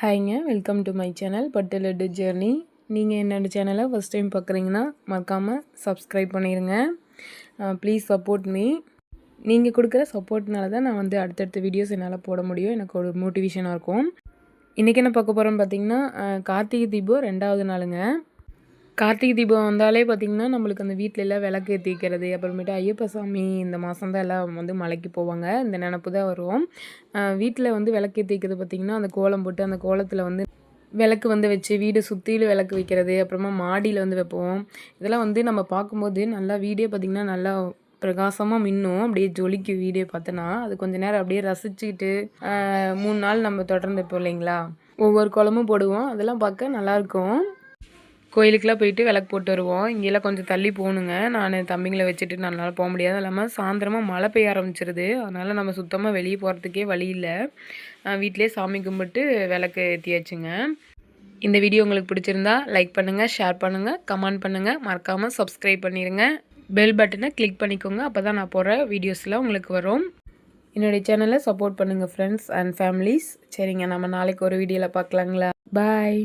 ஹாய்ங்க, welcome to my channel பட்டு laddu journey. நீங்கள் என்னோட சேனலை ஃபஸ்ட் டைம் பார்க்குறீங்கன்னா மறக்காமல் சப்ஸ்கிரைப் பண்ணிடுங்க. Please support me. நீங்கள் கொடுக்குற சப்போர்ட்னால தான் நான் அடுத்தடுத்த வீடியோஸ் என்னால் போட முடியும். எனக்கு ஒரு மோட்டிவேஷனாக இருக்கும். இன்றைக்கி என்ன பார்க்க போகிறோன்னு பார்த்தீங்கன்னா, கார்த்திகை தீபம் 2வது நாளுங்க. கார்த்திகை தீபம் வந்தாலே பார்த்திங்கன்னா நம்மளுக்கு அந்த வீட்டில எல்லாம் விளக்கு ஏற்றி வைக்கிறது, அப்புறமேட்டு ஐயப்ப சாமி இந்த மாதம் தான் எல்லாம் மலைக்கு போவாங்க. இந்த நினப்பு தான் வரும். வீட்டில் விளக்கு ஏற்றி வைக்கிறது பார்த்திங்கன்னா, அந்த கோலம் போட்டு அந்த கோலத்தில் விளக்கு வச்சு வீடு சுற்றிலும் விளக்கு வைக்கிறது, அப்புறமா மாடியில் வைப்போம். இதெல்லாம் நம்ம பார்க்கும்போது நல்லா வீடே பார்த்திங்கன்னா நல்லா பிரகாசமாக மின்னும். அப்படியே ஜொலிக்கும் வீடியோ பார்த்தோன்னா. அது கொஞ்சம் நேரம் அப்படியே ரசிச்சுக்கிட்டு 3 நாள் நம்ம தொடர்ந்து இப்போ இல்லைங்களா, ஒவ்வொரு கோலமும் போடுவோம். அதெல்லாம் பார்க்க நல்லாயிருக்கும். கோயிலுக்கெலாம் போயிட்டு விளக்கு போட்டு வருவோம். இங்கெல்லாம் கொஞ்சம் தள்ளி போகணுங்க. நான் தம்பிங்களை வச்சுட்டு என்னால் போக முடியாது. அது இல்லாமல் சாயந்தரமாக மழை பெய்ய ஆரம்பிச்சிருது. அதனால் நம்ம சுத்தமாக வெளியே போகிறதுக்கே வழி இல்லை. வீட்டிலே சாமி கும்பிட்டு விளக்கு ஏற்றியாச்சுங்க. இந்த வீடியோ உங்களுக்கு பிடிச்சிருந்தா லைக் பண்ணுங்கள், ஷேர் பண்ணுங்கள், கமெண்ட் பண்ணுங்கள். மறக்காமல் சப்ஸ்கிரைப் பண்ணிடுங்க. பெல் பட்டனை கிளிக் பண்ணிக்கோங்க. அப்போ தான் நான் போடுற வீடியோஸ்லாம் உங்களுக்கு வரும். என்னுடைய சேனலை சப்போர்ட் பண்ணுங்கள் ஃப்ரெண்ட்ஸ் அண்ட் ஃபேமிலிஸ். சரிங்க, நம்ம நாளைக்கு ஒரு வீடியோவில் பார்க்கலாங்களா? பாய்.